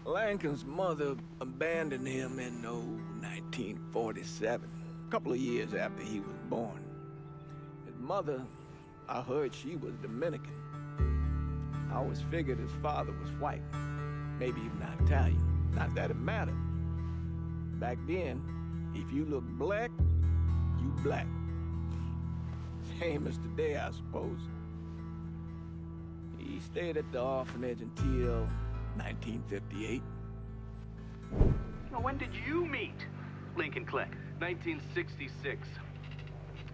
Lincoln's mother abandoned him in 1947, a couple of years after he was born. His mother, I heard she was Dominican. I always figured his father was white, maybe even Italian. Not that it mattered. Back then, if you look black, you black. Same as today, I suppose. He stayed at the orphanage until 1958. Now, when did you meet Lincoln Click? 1966.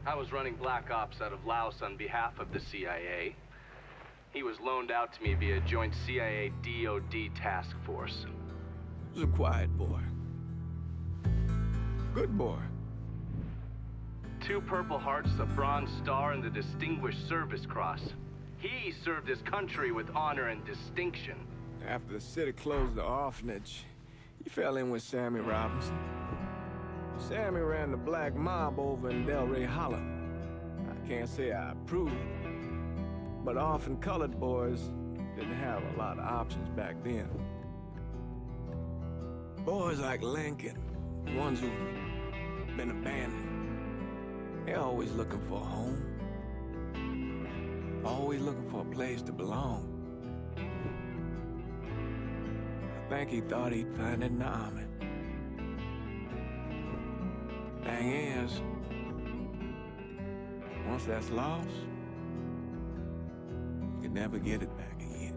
I was running Black Ops out of Laos on behalf of the CIA. He was loaned out to me via joint CIA-DOD task force. He was a quiet boy. Good boy. 2 Purple Hearts, a Bronze Star, and the Distinguished Service Cross. He served his country with honor and distinction. After the city closed the orphanage, he fell in with Sammy Robinson. Sammy ran the black mob over in Delray Hollow. I can't say I approve, but orphan colored boys didn't have a lot of options back then. Boys like Lincoln, the ones who've been abandoned, they're always looking for a home. Always looking for a place to belong. I think he thought he'd find it in the army. Thing is, once that's lost, you can never get it back again.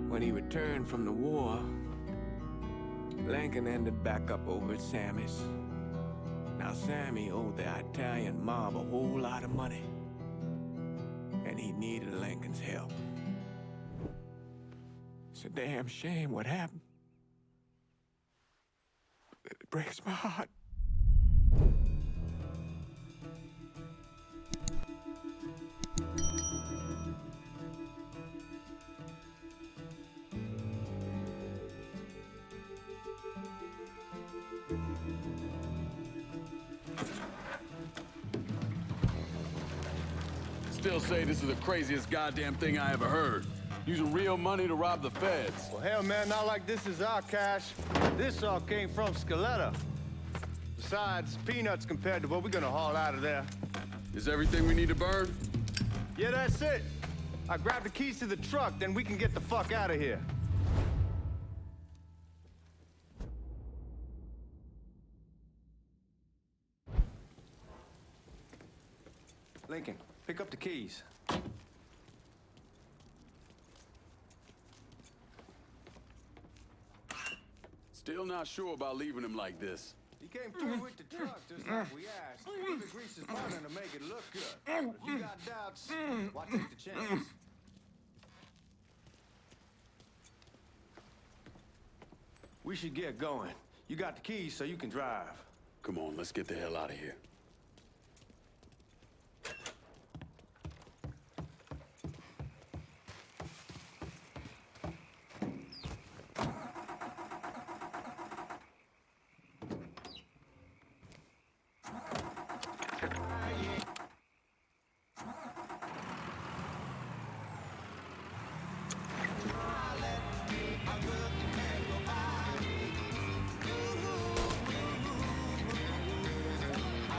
When he returned from the war, Lincoln ended back up over at Sammy's. Now, Sammy owed the Italian mob a whole lot of money, and he needed Lincoln's help. It's a damn shame what happened. It breaks my heart. Still say this is the craziest goddamn thing I ever heard. Using real money to rob the feds. Well, hell, man, not like this is our cash. This all came from Scaletta. Besides, peanuts compared to what we're gonna haul out of there. Is everything we need to burn? Yeah, that's it. I grabbed the keys to the truck, then we can get the fuck out of here. Lincoln, pick up the keys. Still not sure about leaving him like this. He came through with the truck just like we asked. Even grease is burning to make it look good. But if you got doubts, why take the chance? We should get going. You got the keys so you can drive. Come on, let's get the hell out of here.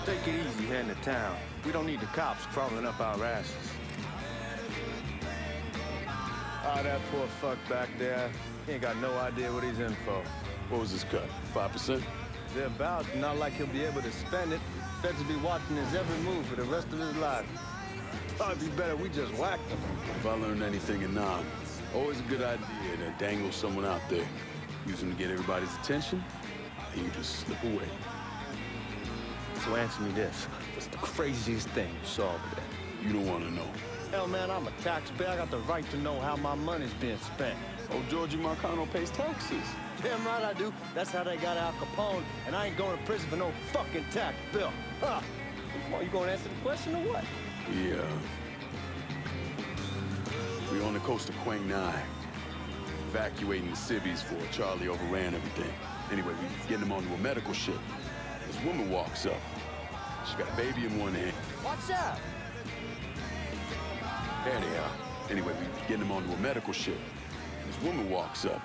Take it easy heading to town. We don't need the cops crawling up our asses. Ah, that poor fuck back there. He ain't got no idea what he's in for. What was his cut? 5%? They're about, not like he'll be able to spend it. Feds will be watching his every move for the rest of his life. Probably be better we just whacked him. If I learned anything in Nam, always a good idea to dangle someone out there. Use them to get everybody's attention, and you just slip away. So answer me this. What's the craziest thing you saw over there? You don't want to know. Hell, man, I'm a taxpayer. I got the right to know how my money's being spent. Oh, Georgie Marcano pays taxes. Damn right I do. That's how they got Al Capone, and I ain't going to prison for no fucking tax bill. Huh? Well, you gonna answer the question or what? Yeah. We're on the coast of Quang Nai. Evacuating the civvies for Charlie overran everything. Anyway, we getting them onto a medical ship. This woman walks up. She got a baby in one hand. What's up? There they are. Anyway, we getting him onto a medical ship. This woman walks up.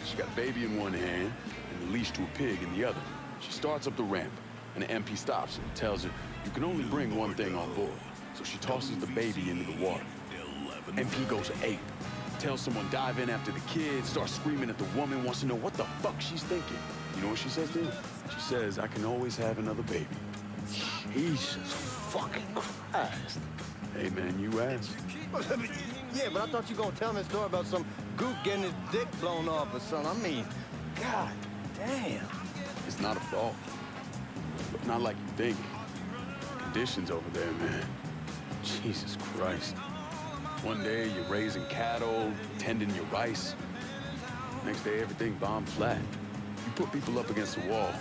She got a baby in one hand and a leash to a pig in the other. She starts up the ramp, and the MP stops her and tells her, you can only bring one thing on board. So she tosses the baby into the water. MP goes ape. Tells someone dive in after the kid, starts screaming at the woman, wants to know what the fuck she's thinking. You know what she says then? She says, I can always have another baby. Jesus fucking Christ. Hey man, you asked. Yeah, but I thought you were gonna tell me a story about some gook getting his dick blown off or something. I mean, god damn. It's not a fault. But not like you think. Conditions over there, man. Jesus Christ. One day you're raising cattle, tending your rice. Next day everything bombed flat. You put people up against the wall,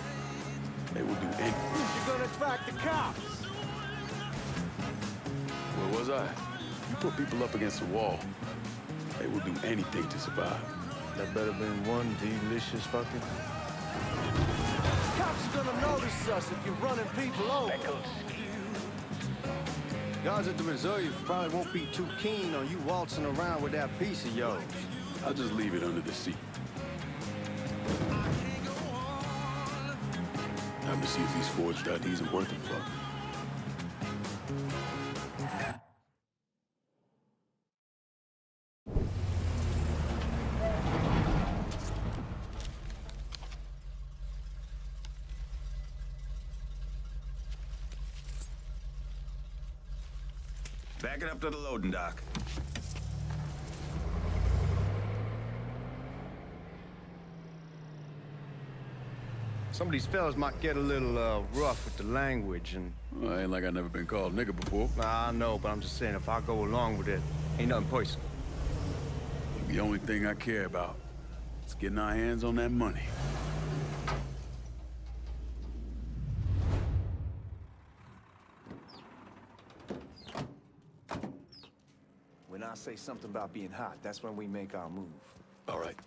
they will do anything. You're gonna attract the cops. Where was I? You put people up against the wall, they will do anything to survive. That better been one delicious fucking... Cops are gonna notice us if you're running people over. Guys at the reserve probably won't be too keen on you waltzing around with that piece of yours. I'll just leave it under the seat. Time to see if these forged IDs are worth a fuck. Back it up to the loading dock. Some of these fellas might get a little rough with the language and... Well, ain't like I never been called nigga before. Nah, I know, but I'm just saying if I go along with it, ain't nothing personal. The only thing I care about is getting our hands on that money. When I say something about being hot, that's when we make our move. All right.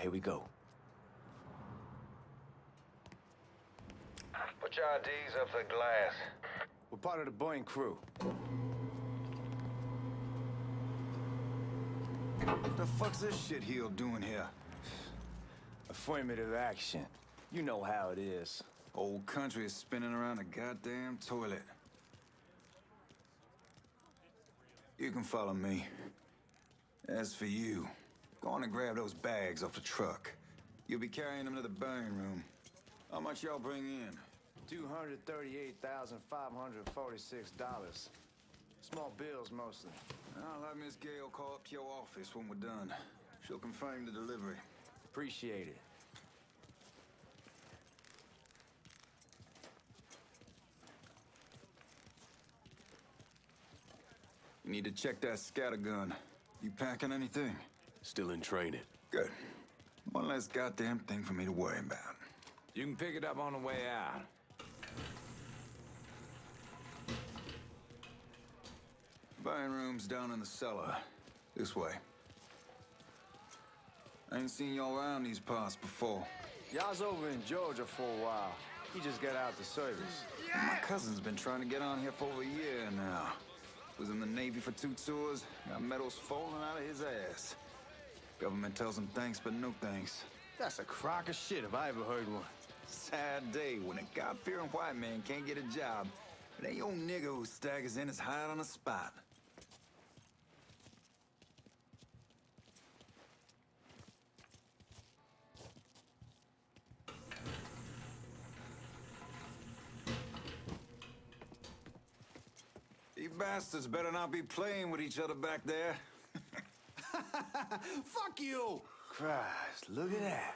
Here we go. Put your IDs up to the glass. We're part of the Boeing crew. What the fuck's this shitheel doing here? Affirmative action. You know how it is. Old country is spinning around a goddamn toilet. You can follow me. As for you, go on and grab those bags off the truck. You'll be carrying them to the burning room. How much y'all bring in? $238,546. Small bills, mostly. I'll have Miss Gale call up to your office when we're done. She'll confirm the delivery. Appreciate it. You need to check that scatter gun. You packing anything? Still in training. Good. One less goddamn thing for me to worry about. You can pick it up on the way out. Buying room's down in the cellar. This way. I ain't seen y'all around these parts before. Y'all's over in Georgia for a while. He just got out the service. My cousin's been trying to get on here for over a year now. Was in the Navy for 2 tours, got medals falling out of his ass. Government tells him thanks, but no thanks. That's a crock of shit if I ever heard one. Sad day when a God-fearing white man can't get a job. It ain't your nigga who staggers in his hide on the spot. You bastards better not be playing with each other back there. Fuck you! Christ, look at that.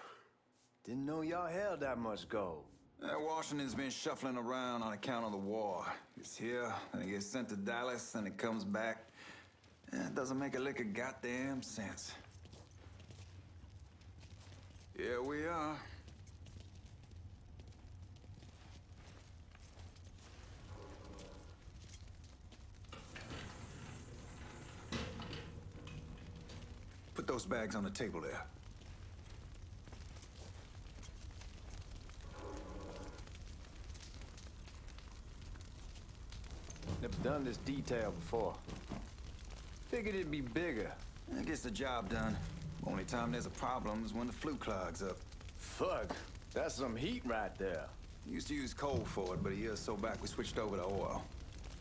Didn't know y'all held that much gold. Washington's been shuffling around on account of the war. It's here, and it gets sent to Dallas, and it comes back. It doesn't make a lick of goddamn sense. Here we are. Put those bags on the table there. truck's done this detail before. Figured it'd be bigger. It gets the job done. Only time there's a problem is when the flue clogs up. Fuck, that's some heat right there. Used to use coal for it, but a year or so back we switched over to oil.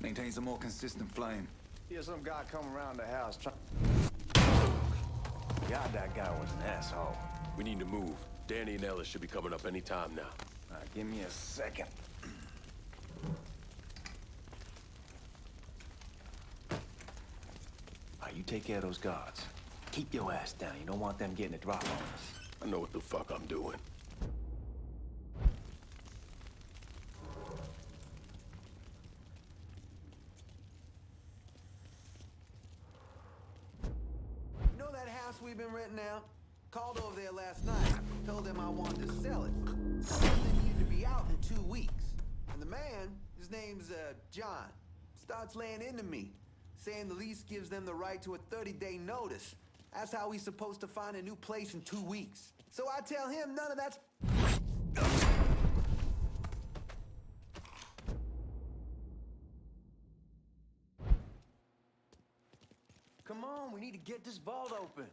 Maintains a more consistent flame. Here's some guy come around the house trying... God, that guy was an asshole. We need to move. Danny and Ellis should be coming up any time now. All right, give me a second. All right, you take care of those guards. Keep your ass down. You don't want them getting a drop on us. I know what the fuck I'm doing. You know that house we've been renting out? Called over there last night. Told them I wanted to sell it. Told them they needed to be out in 2 weeks. And the man, his name's John, starts laying into me, saying the lease gives them the right to a 30-day notice. That's how he's supposed to find a new place in 2 weeks. So I tell him none of that's... Come on, we need to get this vault open.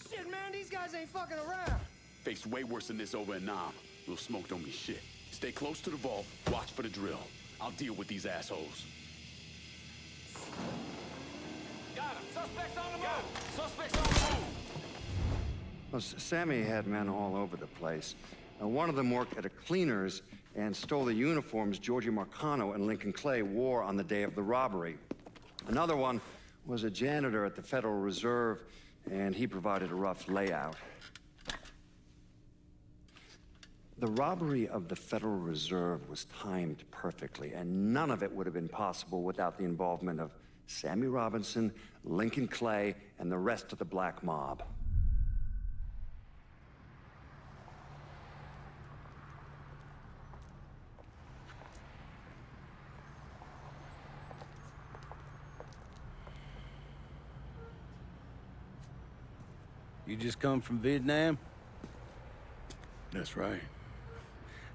Shit, man, these guys ain't fucking around. Faced way worse than this over in Nam. Little smoke don't be shit. Stay close to the vault, watch for the drill. I'll deal with these assholes. Got him. Suspects on the move. Suspects on the move. Well, Sammy had men all over the place. One of them worked at a cleaner's and stole the uniforms Georgie Marcano and Lincoln Clay wore on the day of the robbery. Another one was a janitor at the Federal Reserve, and he provided a rough layout. The robbery of the Federal Reserve was timed perfectly, and none of it would have been possible without the involvement of Sammy Robinson, Lincoln Clay, and the rest of the Black Mob. You just come from Vietnam? That's right.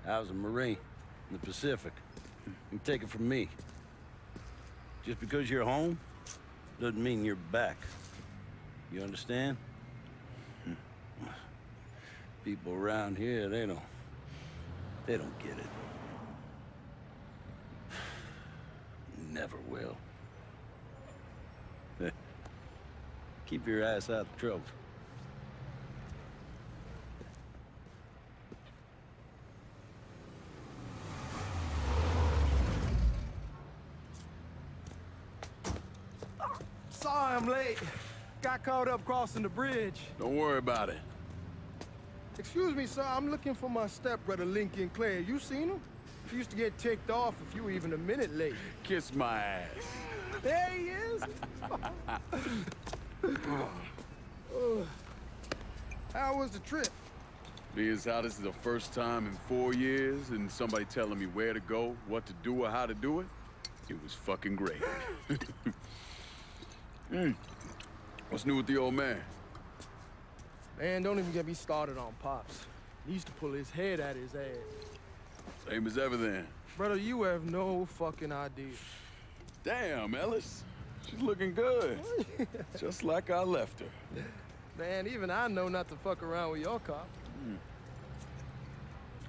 I was a Marine in the Pacific. You take it from me. Just because you're home doesn't mean you're back. You understand? People around here, they don't get it. Never will. Keep your ass out of trouble. Sorry I'm late. Got caught up crossing the bridge. Don't worry about it. Excuse me, sir. I'm looking for my stepbrother, Lincoln Clay. You seen him? He used to get ticked off if you were even a minute late. Kiss my ass. There he is. How was the trip? Being how this is the first time in 4 years and somebody telling me where to go, what to do, or how to do it, it was fucking great. What's new with the old man? Man, don't even get me started on Pops. He used to pull his head out his ass. Same as ever then. Brother, you have no fucking idea. Damn, Ellis. She's looking good. Just like I left her. Man, even I know not to fuck around with your cop.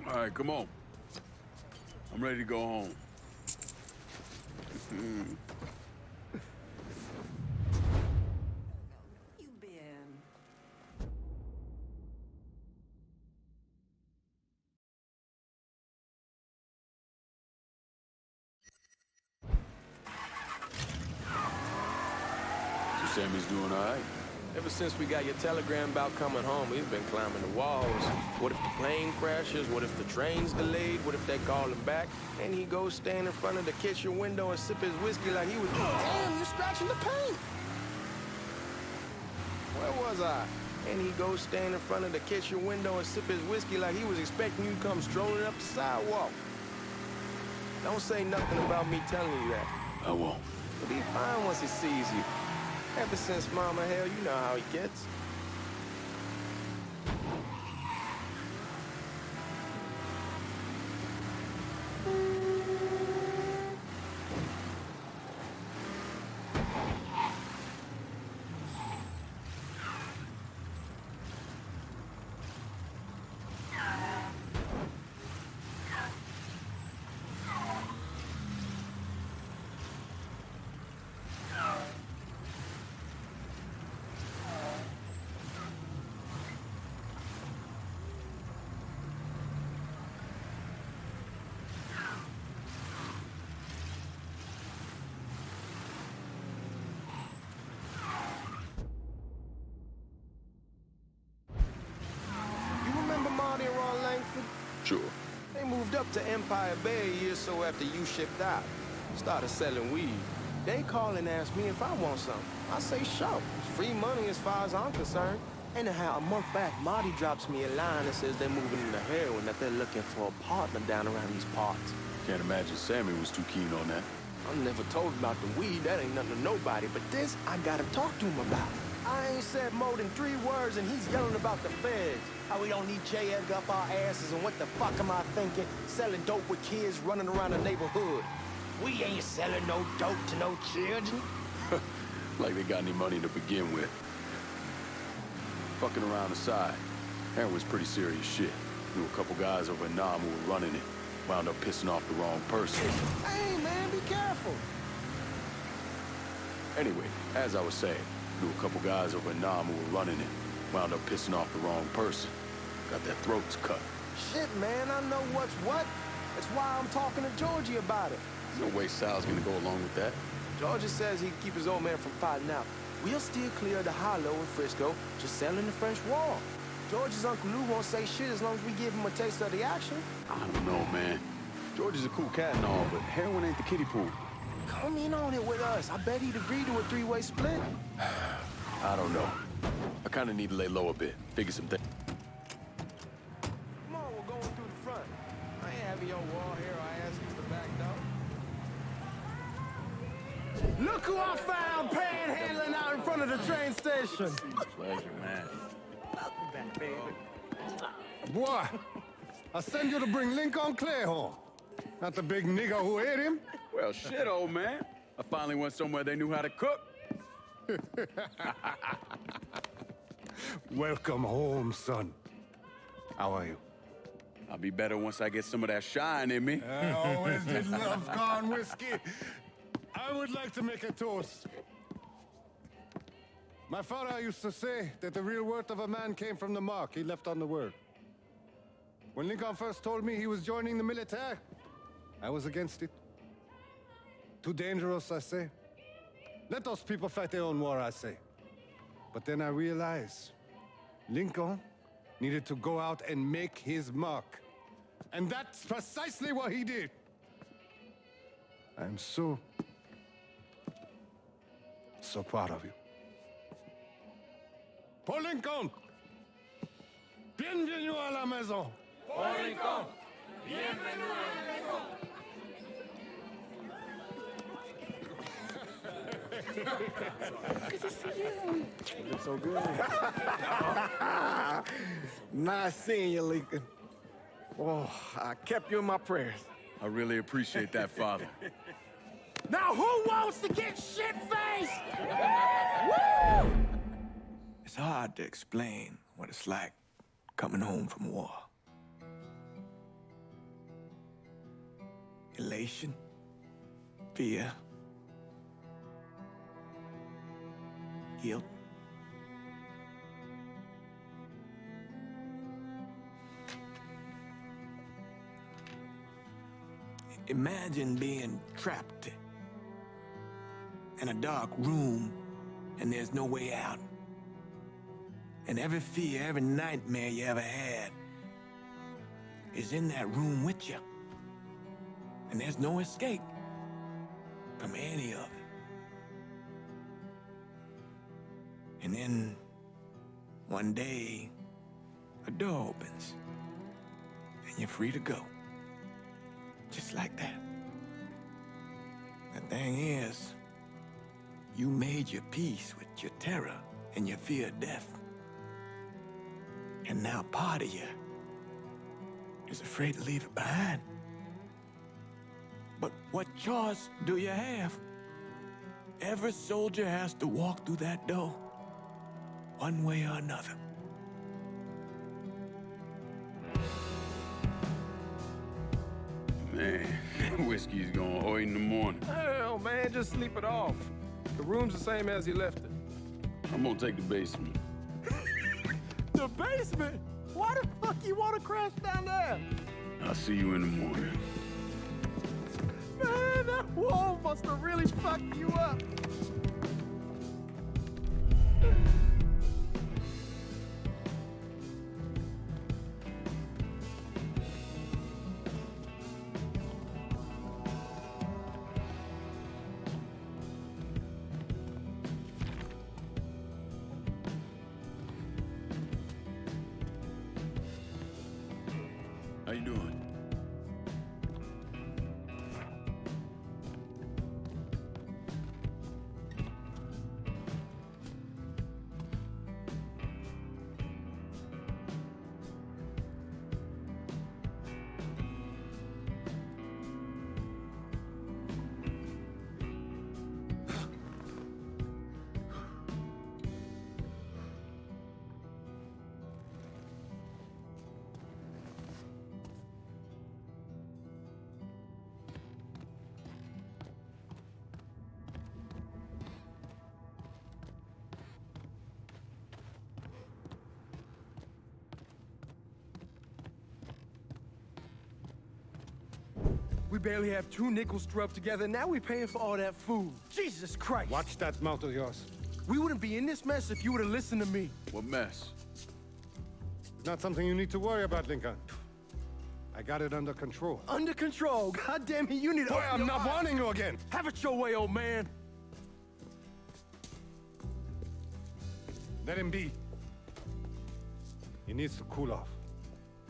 All right, come on. I'm ready to go home. You been? So Sammy's doing all right? Ever since we got your telegram about coming home, we've been climbing the walls. What if the plane crashes? What if the train's delayed? What if they call him back? And he goes stand in front of the kitchen window and sip his whiskey like he was... Damn, you're scratching the paint! Where was I? And he goes stand in front of the kitchen window and sip his whiskey like he was expecting you to come strolling up the sidewalk. Don't say nothing about me telling you that. I won't. He'll be fine once he sees you. Ever since Mama, hell, you know how he gets. Sure. They moved up to Empire Bay a year or so after you shipped out. Started selling weed. They call and ask me if I want some. I say, sure. It's free money as far as I'm concerned. Anyhow, a month back, Marty drops me a line that says they're moving into heroin, that they're looking for a partner down around these parts. Can't imagine Sammy was too keen on that. I'm never told about the weed. That ain't nothing to nobody. But this, I gotta talk to him about. I ain't said more than 3 words, and he's yelling about the feds. How we don't need J. Edgar up our asses, and what the fuck am I thinking? Selling dope with kids running around the neighborhood. We ain't selling no dope to no children. Like they got any money to begin with. Fucking around aside, heroin's pretty serious shit. Knew a couple guys over in Nam who were running it. Wound up pissing off the wrong person. Hey, man, be careful. Anyway, as I was saying, knew a couple guys over in Nam who were running it. Wound up pissing off the wrong person. Got their throats cut. Shit, man, I know what's what. That's why I'm talking to Georgie about it. There's no way Sal's gonna go along with that. George just says he can keep his old man from fighting out. We'll steer clear of the hollow in Frisco, just sailing the French Wall. George's Uncle Lou won't say shit as long as we give him a taste of the action. I don't know, man. George is a cool cat and all, but heroin ain't the kiddie pool. Come in on it with us. I bet he'd agree to a three-way split. I don't know. I kind of need to lay low a bit, figure some things. Come on, we're going through the front. I ain't having your wall here. I asked you the back door. Look who I found panhandling out in front of the train station. Pleasure, man. Welcome back, baby. Boy, I send you to bring Lincoln Clay home. Not the big nigger who ate him. Well, shit, old man. I finally went somewhere they knew how to cook. Welcome home, son. How are you? I'll be better once I get some of that shine in me. I always did love corn whiskey. I would like to make a toast. My father used to say that the real worth of a man came from the mark he left on the world. When Lincoln first told me he was joining the military, I was against it. Too dangerous, I say. Let those people fight their own war, I say. But then I realized Lincoln needed to go out and make his mark. And that's precisely what he did. I'm so proud of you. Paul Lincoln! Bienvenue à la maison! Paul Lincoln, bienvenue à la maison. Good to see you. You look so good. Nice seeing you, Lincoln. Oh, I kept you in my prayers. I really appreciate that, Father. Now who wants to get shit-faced? Woo! It's hard to explain what it's like coming home from war. Elation, fear, guilt. Imagine being trapped in a dark room and there's no way out. And every fear, every nightmare you ever had is in that room with you. And there's no escape from any of it. And then one day, a door opens and you're free to go. Just like that. The thing is, you made your peace with your terror and your fear of death. And now part of you is afraid to leave it behind. But what choice do you have? Every soldier has to walk through that door, one way or another. Man, whiskey's going oi in the morning. Hell, man, just sleep it off. The room's the same as you left it. I'm gonna take the basement. The basement? Why the fuck you want to crash down there? I'll see you in the morning. Man, that wall must have really fucked you up. How you doing? We barely have 2 nickels to rub together, now we're paying for all that food. Jesus Christ! Watch that mouth of yours. We wouldn't be in this mess if you would have listened to me. What mess? It's not something you need to worry about, Lincoln. I got it under control. Under control? God damn it, you need to... Boy, I'm not warning you again! Have it your way, old man. Let him be. He needs to cool off.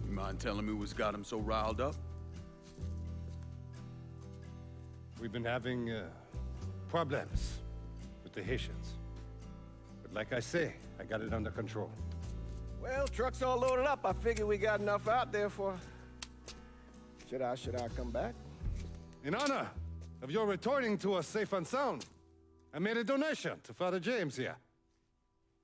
You mind telling me what's got him so riled up? We've been having problems with the Haitians. But like I say, I got it under control. Well, truck's all loaded up. I figure we got enough out there for... Should I come back? In honor of your returning to us safe and sound, I made a donation to Father James here.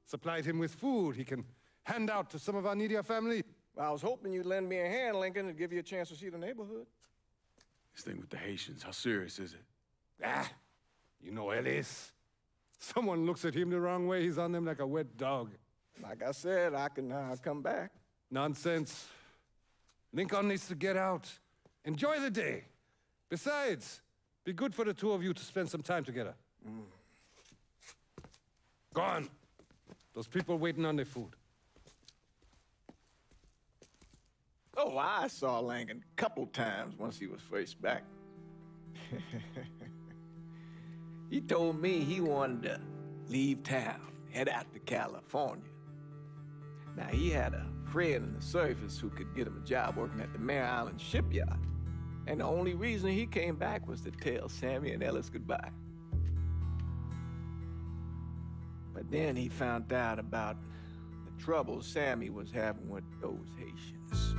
Supplied him with food he can hand out to some of our needier family. Well, I was hoping you'd lend me a hand, Lincoln, and give you a chance to see the neighborhood. This thing with the Haitians, how serious is it? Ah, you know Ellis. Someone looks at him the wrong way, he's on them like a wet dog. Like I said, I can come back. Nonsense. Lincoln needs to get out. Enjoy the day. Besides, be good for the two of you to spend some time together. Go on. Those people waiting on their food. Oh, I saw Lincoln a couple times once he was first back. He told me he wanted to leave town, head out to California. Now, he had a friend in the service who could get him a job working at the Mare Island shipyard. And the only reason he came back was to tell Sammy and Ellis goodbye. But then he found out about the trouble Sammy was having with those Haitians.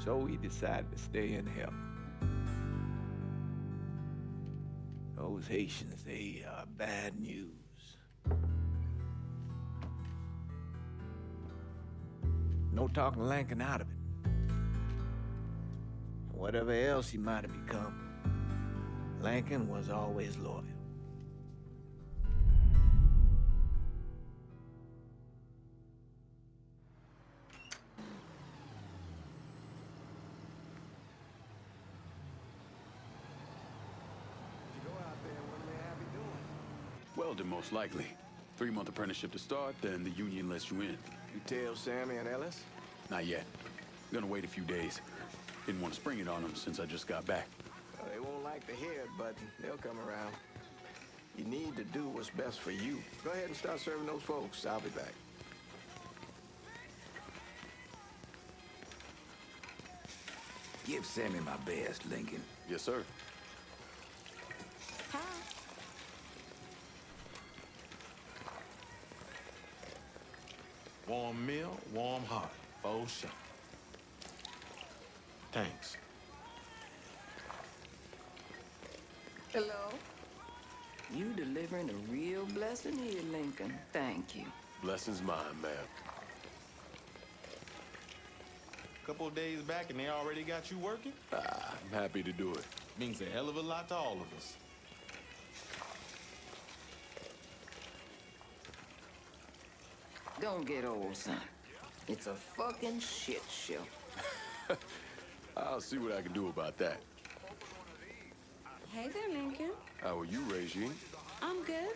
So he decided to stay and help. Those Haitians, they are bad news. No talking Lincoln out of it. Whatever else he might have become, Lincoln was always loyal. Welding, most likely. 3-month apprenticeship to start, then the union lets you in. You tell Sammy and Ellis? Not yet. Gonna wait a few days. Didn't want to spring it on them since I just got back. Well, they won't like to hear it, but they'll come around. You need to do what's best for you. Go ahead and start serving those folks. I'll be back. Give Sammy my best, Lincoln. Yes, sir. Warm meal, warm heart, for sure. Thanks. Hello? You delivering a real blessing here, Lincoln. Thank you. Blessing's mine, ma'am. Couple of days back and they already got you working? I'm happy to do it. Means a hell of a lot to all of us. Don't get old, son. It's a fucking shit show. I'll see what I can do about that. Hey there, Lincoln. How are you, Regine? I'm good.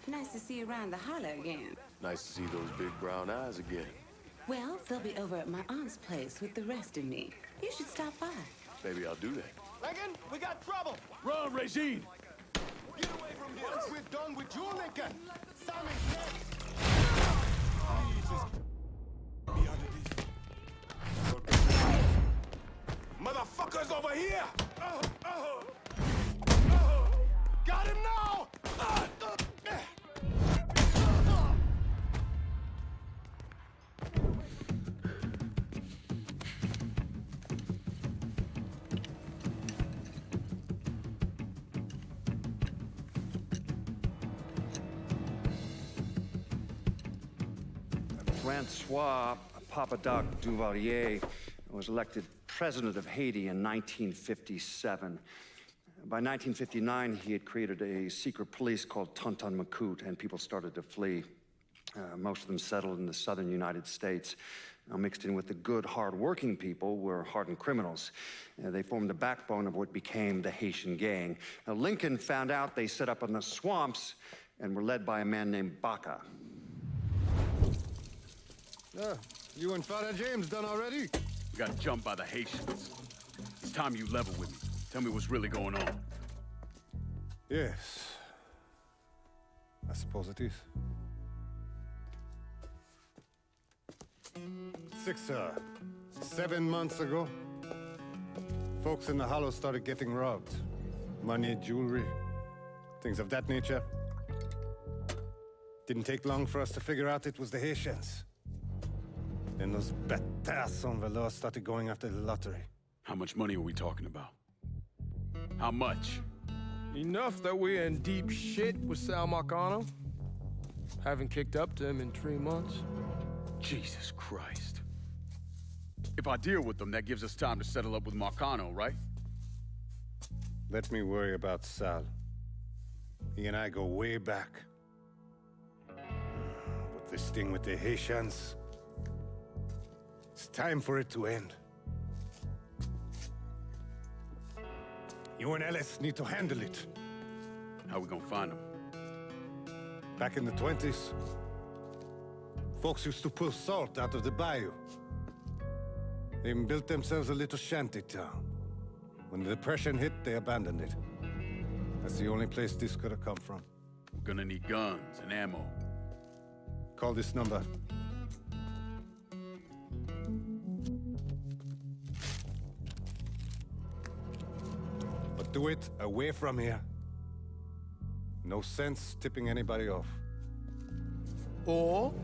Nice to see you around the holler again. Nice to see those big brown eyes again. Well, they'll be over at my aunt's place with the rest of me. You should stop by. Maybe I'll do that. Lincoln, we got trouble! Run, Regine! Get away from here! Once we're done with you, Lincoln, Sammy's next! Motherfuckers over here! Got him now! Francois Papadoc Duvalier was elected president of Haiti in 1957. By 1959, he had created a secret police called Tonton Macoute, and people started to flee. Most of them settled in the southern United States. Now, mixed in with the good, hard-working people were hardened criminals. They formed the backbone of what became the Haitian gang. Now, Lincoln found out they set up in the swamps and were led by a man named Baca. You and Father James done already? We got jumped by the Haitians. It's time you level with me. Tell me what's really going on. Yes. I suppose it is. 7 months ago, folks in the Hollow started getting robbed. Money, jewelry, things of that nature. Didn't take long for us to figure out it was the Haitians. Then those bâtards on velours started going after the lottery. How much money are we talking about? How much? Enough that we're in deep shit with Sal Marcano. Haven't kicked up to him in 3 months. Jesus Christ. If I deal with them, that gives us time to settle up with Marcano, right? Let me worry about Sal. He and I go way back. But this thing with the Haitians, it's time for it to end. You and Ellis need to handle it. How we gonna find them? Back in the 20s, folks used to pull salt out of the bayou. They even built themselves a little shanty town. When the Depression hit, they abandoned it. That's the only place this could have come from. We're gonna need guns and ammo. Call this number. But do it away from here. No sense tipping anybody off. Or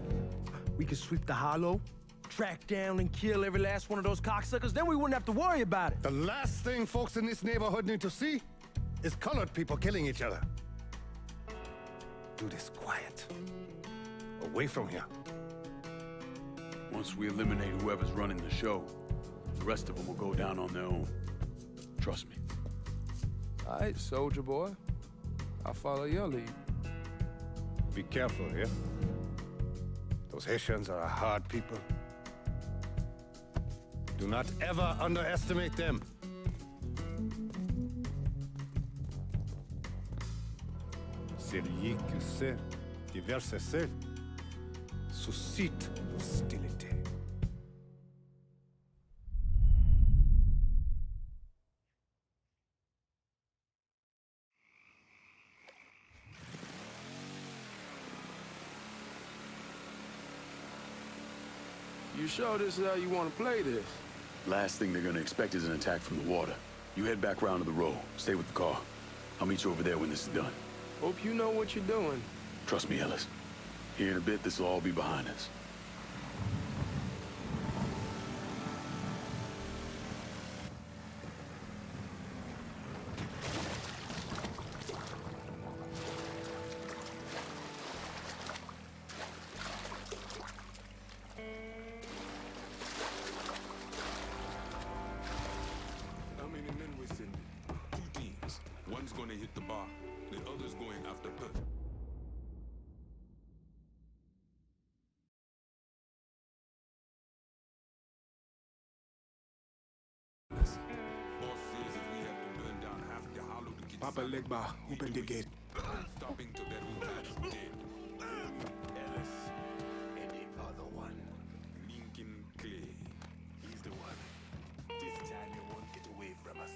we could sweep the Hollow, track down and kill every last one of those cocksuckers, then we wouldn't have to worry about it. The last thing folks in this neighborhood need to see is colored people killing each other. Do this quiet. Away from here. Once we eliminate whoever's running the show, the rest of them will go down on their own. Trust me. All right, soldier boy. I'll follow your lead. Be careful here. Those Haitians are a hard people. Do not ever underestimate them. Celui qui sait diverser seul suscite l'hostilité. You sure this is how you want to play this? Last thing they're gonna expect is an attack from the water. You head back round to the road. Stay with the car. I'll meet you over there when this is done. Hope you know what you're doing. Trust me, Ellis. Here in a bit, this will all be behind us. How many men we sending? 2 teams. One's gonna hit the bar, the other's going after Perk. Boss says if we have to burn down half the Hollow to get Papa Legba, open the gate. stopping to that whole batch dead. Ellis and the other one. Lincoln Clay. He's the one. This time you won't get away from us.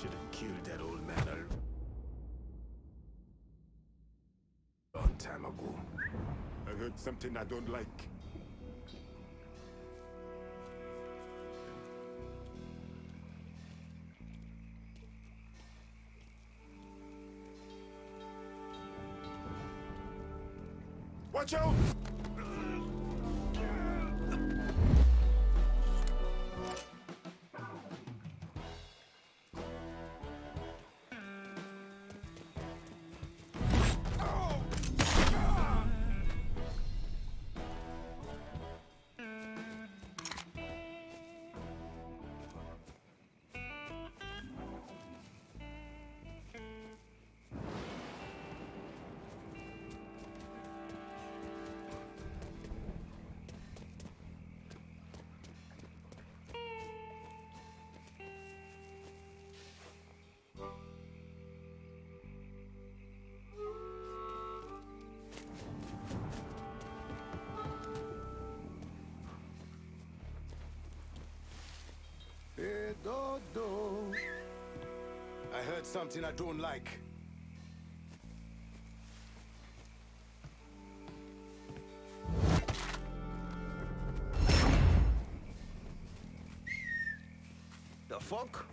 should have killed that old man a long time ago. I heard something I don't like. Watch out! I heard something I don't like. The fuck?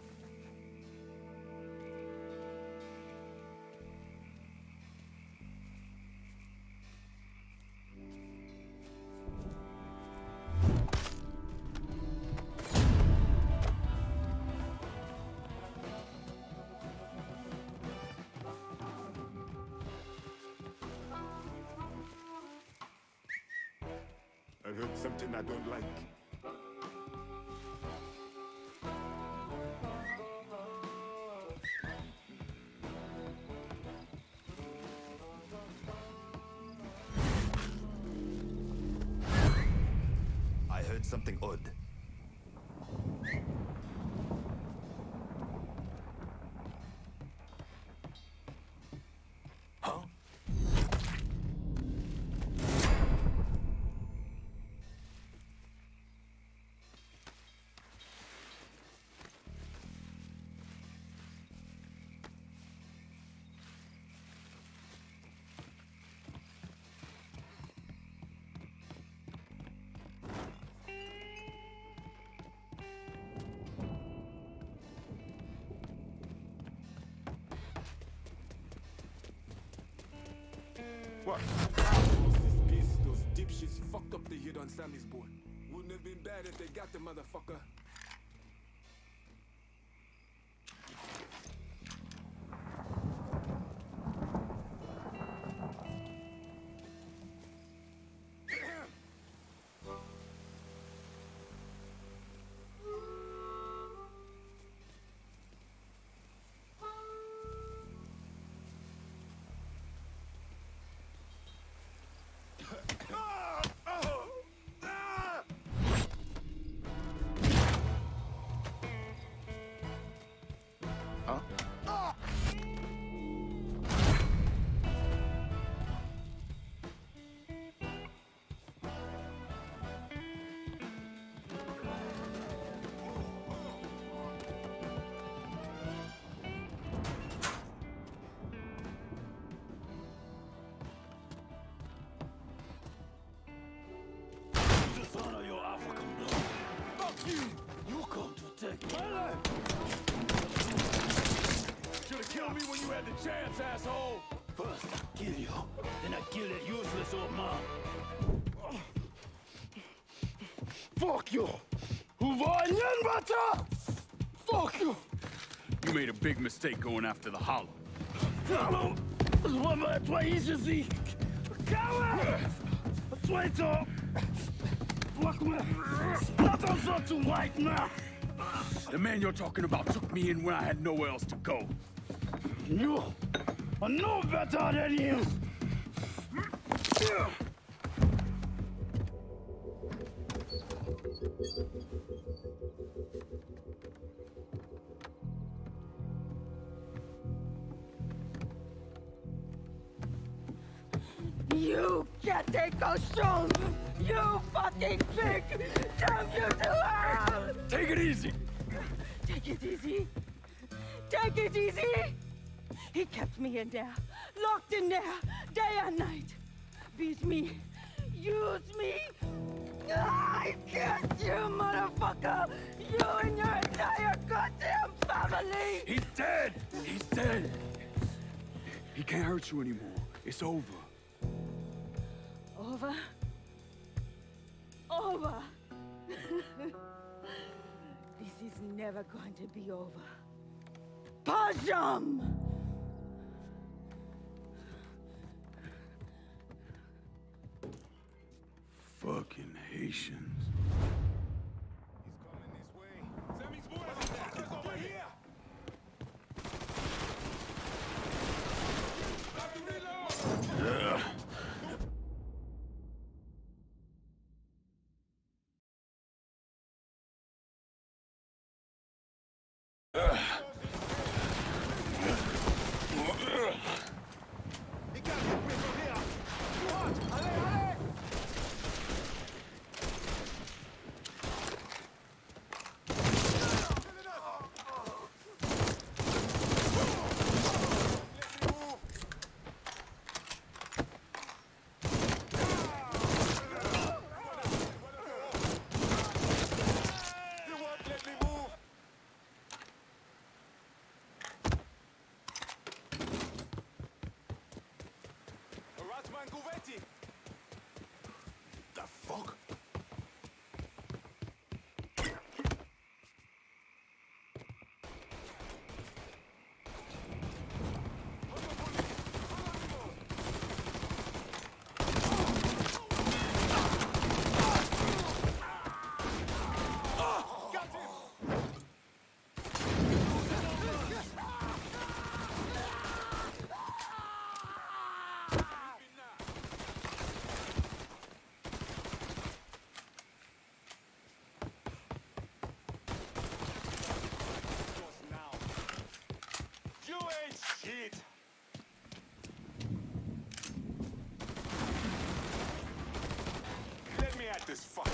I heard something I don't like. I heard something odd. Huh? What? Those dipshits fucked up the hit on Sammy's boy. Wouldn't have been bad if they got the motherfucker. Dishonor your African blood. Fuck you! You come to take my life! Should've killed me when you had the chance, asshole! First I kill you, then I kill that useless old man. Fuck you! Who var ingen bättre? Fuck you! You made a big mistake going after the Hollow. Hallo! Vad var det? Vad is det? Coward! Traitor! Fuck me! Not on such a white man! The man you're talking about took me in when I had nowhere else to go. You are no better than him! You can't take those shows! You fucking pig! Damn you to hell! Take it easy! Take it easy? take it easy? He kept me in there, locked in there, day and night. Beat me, use me. I kiss you, motherfucker! You and your entire goddamn family! He's dead! He's dead! He can't hurt you anymore. It's over. Over? Over! This is never going to be over. Pajam! Fucking Haitians. The fuck? You ain't shit! Let me at this fucker.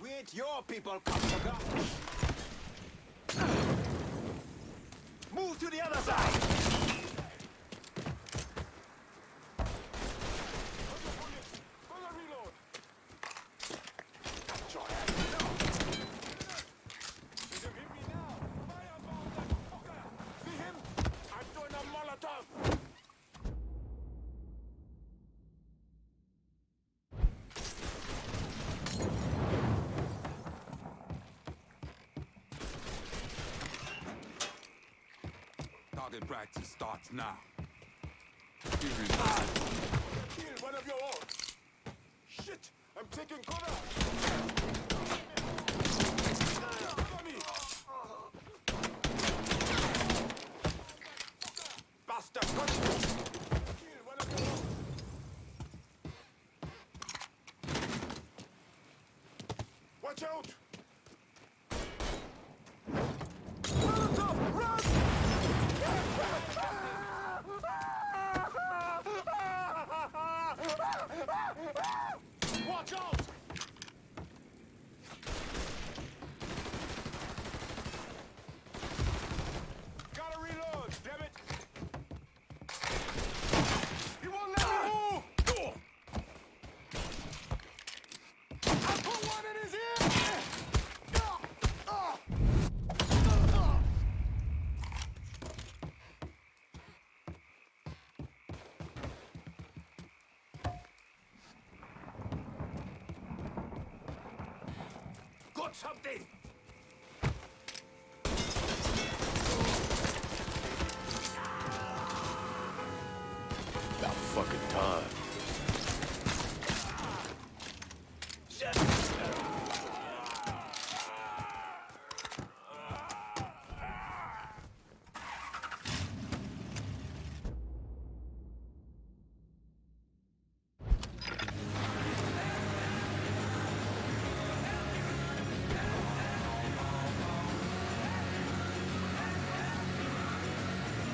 We ain't your people, cocksucker. Move to the other side. Target practice starts now. Kill one of your own. Shit! I'm taking cover! Cover me! Bastard! Kill one of your own. Watch out! Watch out! Gotta reload, damn it! He won't let me move! I put one in his ear! Got something! About fucking time.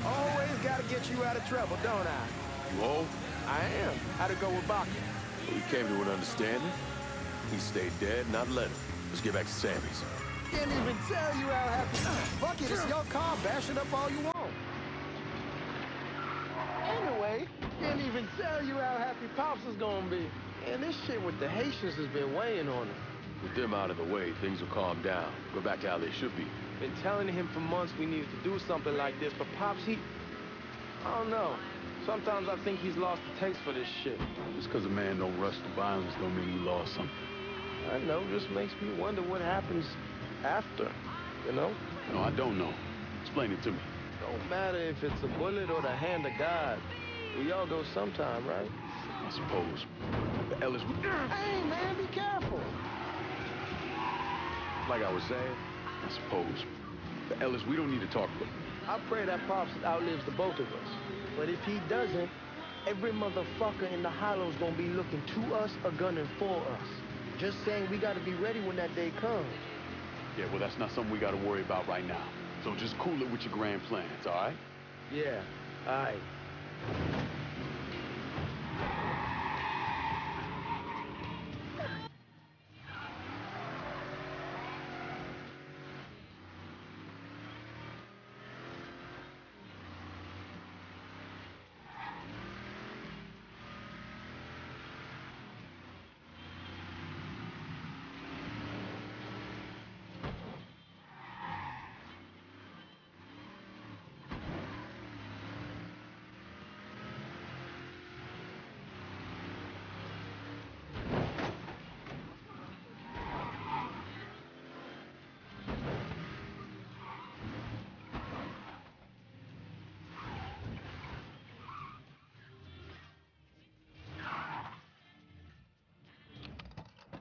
Always gotta get you out of trouble, don't I? You whole? I am. How'd it go with Baka? We came to an understanding. He stayed dead, not let him. Let's get back to Sammy's. Can't even tell you how happy. Fuck it, it's your car. Bash it up all you want. Anyway, can't even tell you how happy Pops is gonna be. And this shit with the Haitians has been weighing on him. With them out of the way, things will calm down. Go back to how they should be. Been telling him for months we needed to do something like this, but Pops, I don't know. Sometimes I think he's lost the taste for this shit. Just because a man don't rush to violence don't mean he lost something. I know, just makes me wonder what happens after, you know? No, I don't know. Explain it to me. Don't matter if it's a bullet or the hand of God. We all go sometime, right? I suppose. But Ellis... Hey, man, be careful. Like I was saying, I suppose. But Ellis, we don't need to talk about it. I pray that Pops outlives the both of us. But if he doesn't, every motherfucker in the hollow's gonna be looking to us or gunning for us. Just saying we gotta be ready when that day comes. Yeah, well, that's not something we gotta worry about right now. So just cool it with your grand plans, all right? Yeah, all right.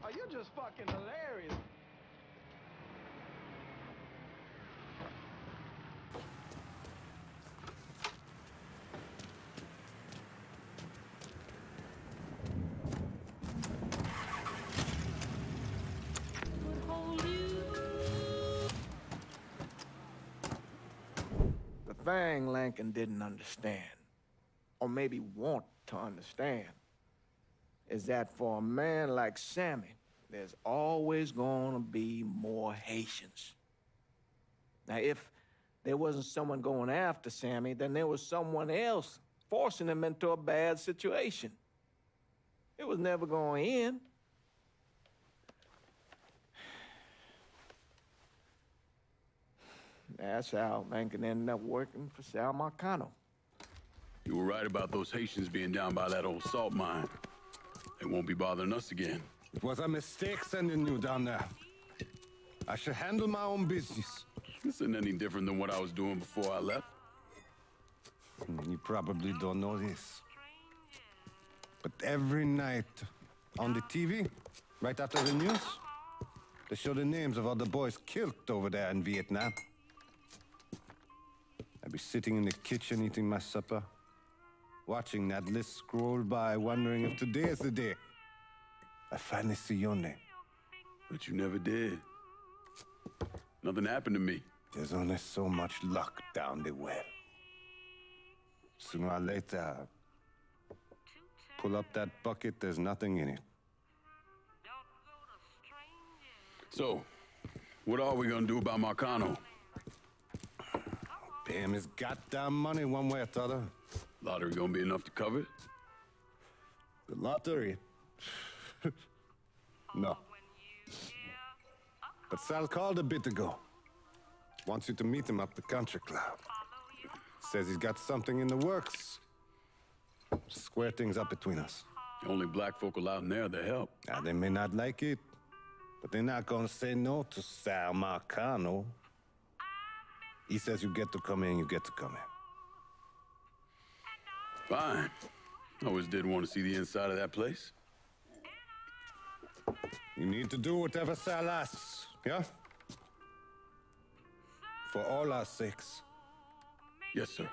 Oh, you're just fucking hilarious. The thing Lincoln didn't understand, or maybe want to understand, is that for a man like Sammy, there's always gonna be more Haitians. Now, if there wasn't someone going after Sammy, then there was someone else forcing him into a bad situation. It was never going to end. That's how Lincoln ended up working for Sal Marcano. You were right about those Haitians being down by that old salt mine. They won't be bothering us again. It was a mistake sending you down there. I should handle my own business. This isn't any different than what I was doing before I left. You probably don't know this. But every night on the TV, right after the news, they show the names of all the boys killed over there in Vietnam. I'd be sitting in the kitchen eating my supper, watching that list scroll by, wondering if today is the day I finally see your name. But you never did. Nothing happened to me. There's only so much luck down the well. Sooner or later, pull up that bucket, there's nothing in it. So, what are we gonna do about Marcano? Pay him his goddamn money one way or the other. Lottery gonna be enough to cover it? The lottery? No. But Sal called a bit ago. Wants you to meet him up the country club. Says he's got something in the works. Square things up between us. The only black folk allowed in there to help. Now, they may not like it, but they're not gonna say no to Sal Marcano. He says you get to come in, you get to come in. Fine. I always did want to see the inside of that place. You need to do whatever Sal asks, yeah? For all our sakes. Yes, sir.